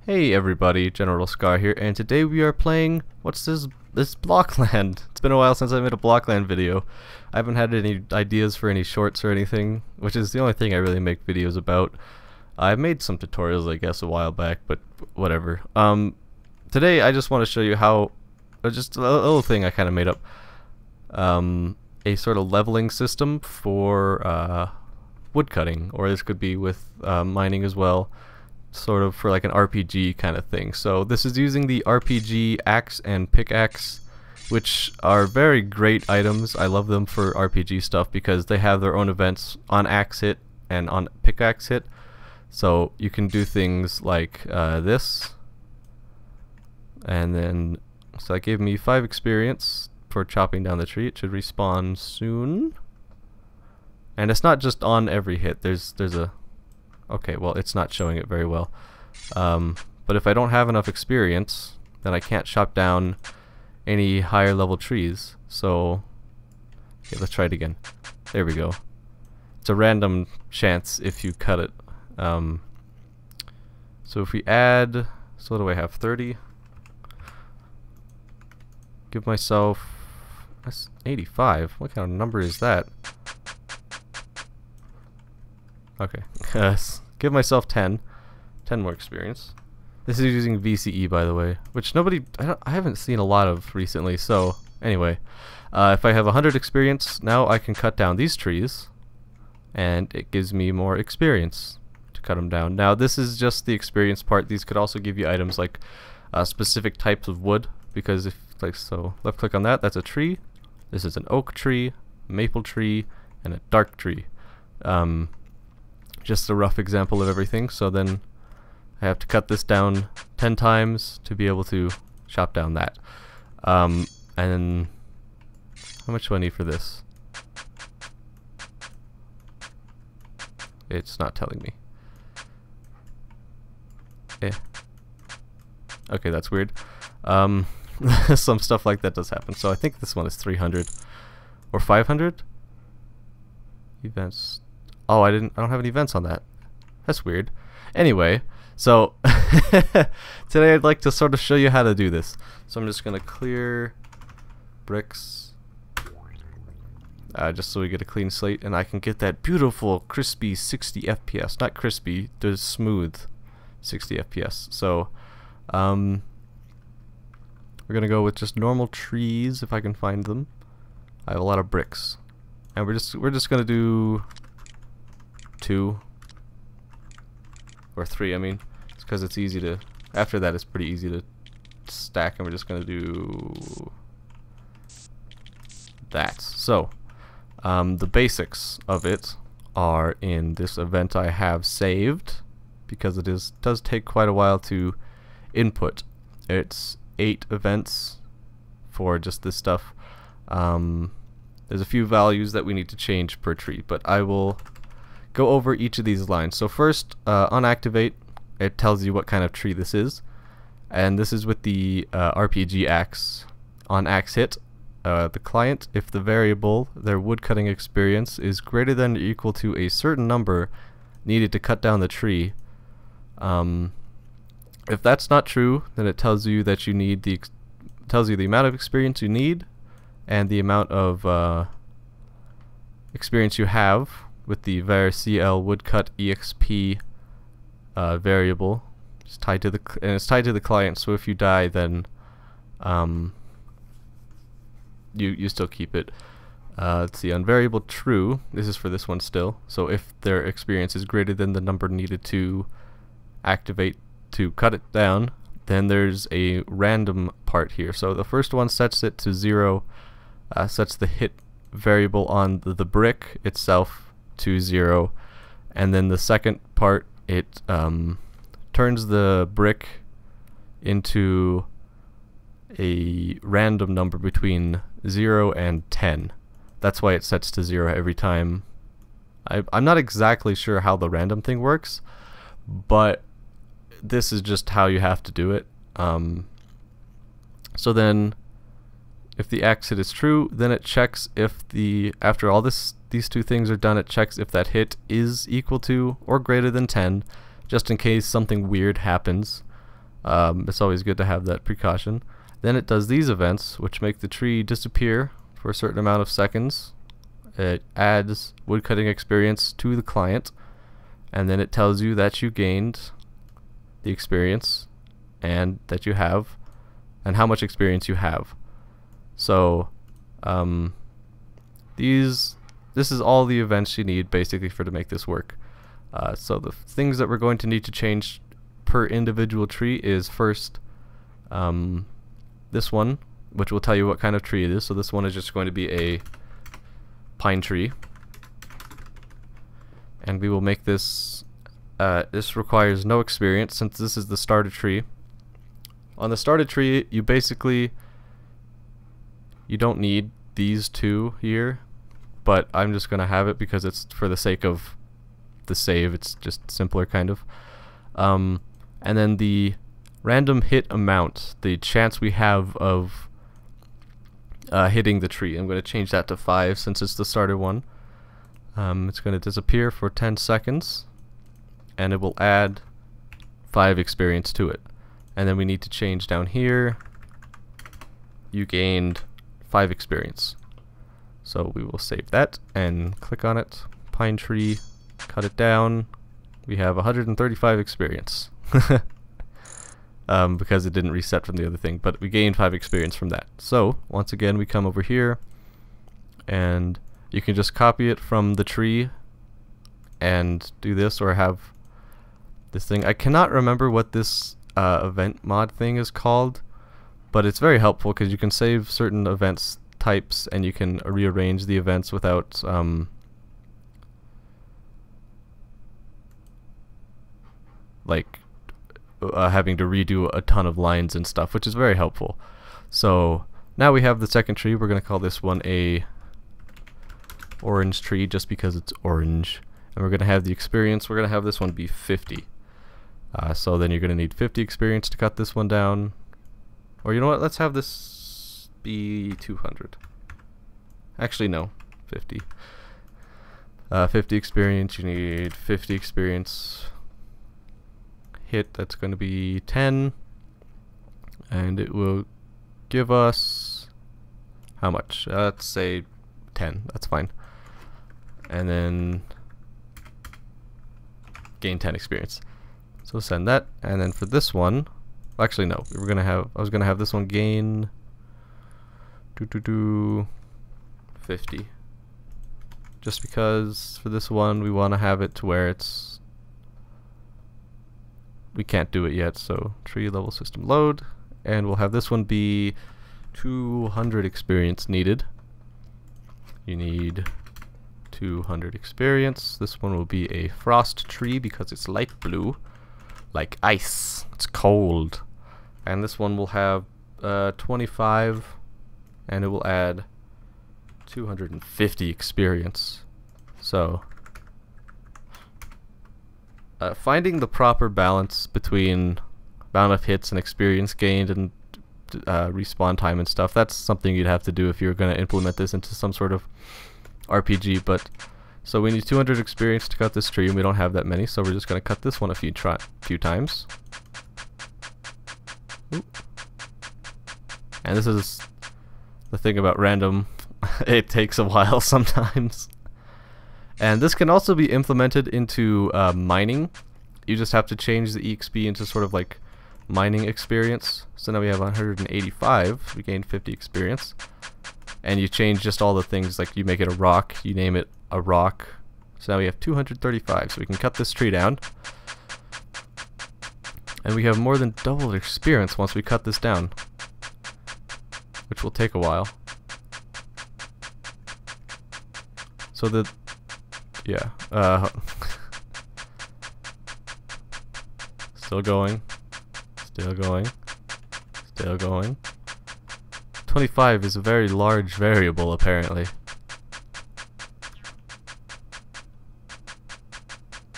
Hey everybody, General Scar here, and today we are playing, what's this Blockland. It's been a while since I made a Blockland video. I haven't had any ideas for any shorts or anything, which is the only thing I really make videos about. I made some tutorials, I guess, a while back, but whatever. Today I just want to show you how, just a little thing I kind of made up, a sort of leveling system for woodcutting, or this could be with mining as well. Sort of for like an RPG kind of thing. So this is using the RPG axe and pickaxe, which are very great items. I love them for RPG stuff because they have their own events on axe hit and on pickaxe hit. So you can do things like this, and then so that gave me 5 experience for chopping down the tree. It should respawn soon, and it's not just on every hit. There's a okay, well, it's not showing it very well. But if I don't have enough experience, then I can't chop down any higher level trees. So, okay, let's try it again. There we go. It's a random chance if you cut it. So if we add, so what do I have, 30? Give myself, that's 85. What kind of number is that? Okay, give myself 10 more experience. This is using VCE, by the way, which I haven't seen a lot of recently. So anyway, if I have 100 experience, now I can cut down these trees, and it gives me more experience to cut them down. Now this is just the experience part. These could also give you items like specific types of wood, because if so, left click on that, that's a tree. This is an oak tree, maple tree, and a dark tree. Just a rough example of everything. So then I have to cut this down 10 times to be able to chop down that. And then how much do I need for this? It's not telling me. Okay, that's weird. Some stuff like that does happen. So I think this one is 300 or 500 events. Oh, I don't have any events on that. That's weird. Anyway, so today I'd like to sort of show you how to do this. So I'm just gonna clear bricks, just so we get a clean slate, and I can get that beautiful crispy 60 FPS. Not crispy, the smooth 60 FPS. So we're gonna go with just normal trees if I can find them. I have a lot of bricks, and we're just gonna do 2 or 3. I mean, it's because it's easy to, after that it's pretty easy to stack, and we're just gonna do that. So the basics of it are in this event I have saved, because it does take quite a while to input. It's 8 events for just this stuff. There's a few values that we need to change per tree, but I will go over each of these lines. So first, on activate, it tells you what kind of tree this is, and this is with the RPG axe. On axe hit, the client, if the variable, their woodcutting experience, is greater than or equal to a certain number needed to cut down the tree. If that's not true, then it tells you that you need tells you the amount of experience you need and the amount of experience you have with the var_cl woodcut exp variable. It's tied to the client. So if you die, then you still keep it. Let's see, on variable true, this is for this one still. So if their experience is greater than the number needed to activate to cut it down, then there's a random part here. So the first one sets it to 0, sets the hit variable on the brick itself to 0, and then the second part, it turns the brick into a random number between 0 and 10. That's why it sets to 0 every time. I'm not exactly sure how the random thing works, but this is just how you have to do it. So then if the axe hit is true, then it checks if after all these 2 things are done, it checks if that hit is equal to or greater than 10, just in case something weird happens. It's always good to have that precaution. Then it does these events, which make the tree disappear for a certain amount of seconds. It adds woodcutting experience to the client, and then it tells you that you gained the experience and that you have, and how much experience you have. So this is all the events you need basically to make this work. So the things that we're going to need to change per individual tree is first this one, which will tell you what kind of tree it is. So this one is just going to be a pine tree, and we will make this this requires no experience since this is the starter tree. On the starter tree, you don't need these two here, but I'm just gonna have it because it's for the sake of the save. It's just simpler kind of. And then the random hit amount, the chance we have of hitting the tree, I'm going to change that to 5 since it's the starter one. It's going to disappear for 10 seconds, and it will add 5 experience to it. And then we need to change down here, you gained 5 experience. So we will save that and click on it, pine tree, cut it down. We have 135 experience. Because it didn't reset from the other thing, but we gained 5 experience from that. So once again, we come over here, and you can just copy it from the tree and do this, or have this thing. I cannot remember what this event mod thing is called, but it's very helpful because you can save certain events types and you can rearrange the events without like having to redo a ton of lines and stuff, which is very helpful. So now we have the second tree. We're going to call this one a orange tree just because it's orange, and we're going to have the experience. We're going to have this one be 50. So then you're going to need 50 experience to cut this one down. Or you know what, let's have this be 200. Actually no, 50. 50 experience, you need 50 experience. Hit, that's going to be 10, and it will give us how much? Let's say 10, that's fine. And then gain 10 experience. So send that, and then for this one, actually no, I was gonna have this one gain 50, just because for this one we want to have it to where we can't do it yet. So tree level system load, and we'll have this one be 200 experience needed. You need 200 experience. This one will be a frost tree because it's light blue, like ice. It's cold. And this one will have 25, and it will add 250 experience. So finding the proper balance between amount of hits and experience gained and respawn time and stuff, that's something you'd have to do if you're going to implement this into some sort of RPG. But so we need 200 experience to cut this tree, and we don't have that many, so we're just going to cut this one a few times. Oop. And this is the thing about random. It takes a while sometimes. And this can also be implemented into mining. You just have to change the EXP into sort of like mining experience. So now we have 185. We gained 50 experience. And you change just all the things, like you make it a rock, you name it a rock. So now we have 235. So we can cut this tree down. And we have more than double the experience once we cut this down, which will take a while. So yeah, still going, still going, still going. 25 is a very large variable, apparently.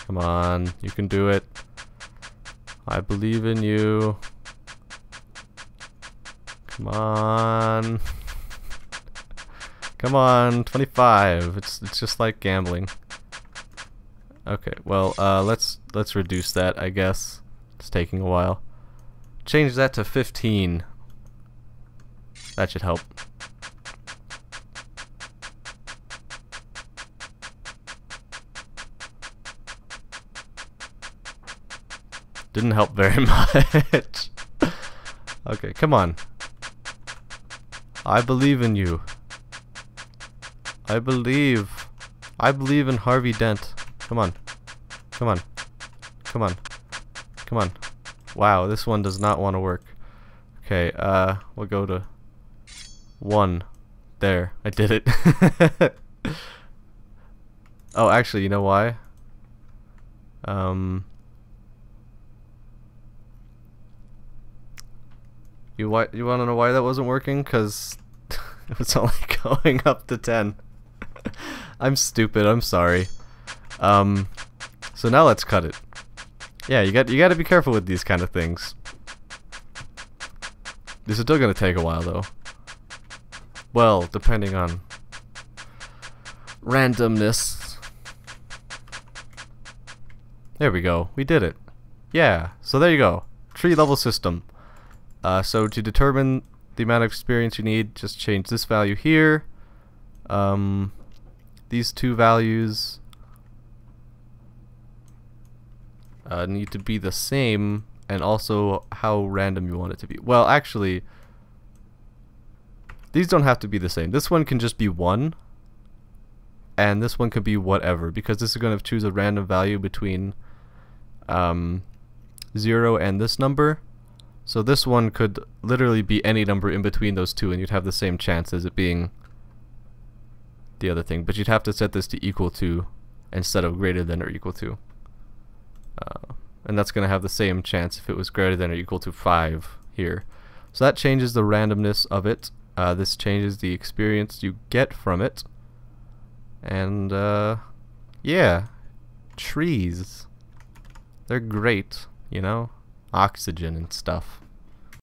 Come on, you can do it. I believe in you. Come on. Come on, 25. It's just like gambling. Okay, well, let's reduce that, I guess. It's taking a while. change that to 15. That should help. Didn't help very much. Okay, come on. I believe in you. I believe in Harvey Dent. Come on. Come on. Come on. Come on. Wow, this one does not want to work. Okay, we'll go to 1. There, I did it. Oh, actually, you know why? You want to know why that wasn't working? 'Cause it was only going up to 10. I'm stupid. I'm sorry. So now let's cut it. Yeah, you got to be careful with these kind of things. This is still gonna take a while though. Well, depending on randomness. There we go. We did it. Yeah. So there you go. Tree level system. So to determine the amount of experience you need, just change this value here. These two values need to be the same, and also how random you want it to be. Well, actually, these don't have to be the same. This one can just be 1, and this one could be whatever, because this is going to choose a random value between 0 and this number. So this one could literally be any number in between those two, and you'd have the same chance as it being the other thing. But you'd have to set this to equal to instead of greater than or equal to. And that's going to have the same chance if it was greater than or equal to 5 here. So that changes the randomness of it. This changes the experience you get from it. And yeah, trees. They're great, you know? Oxygen and stuff.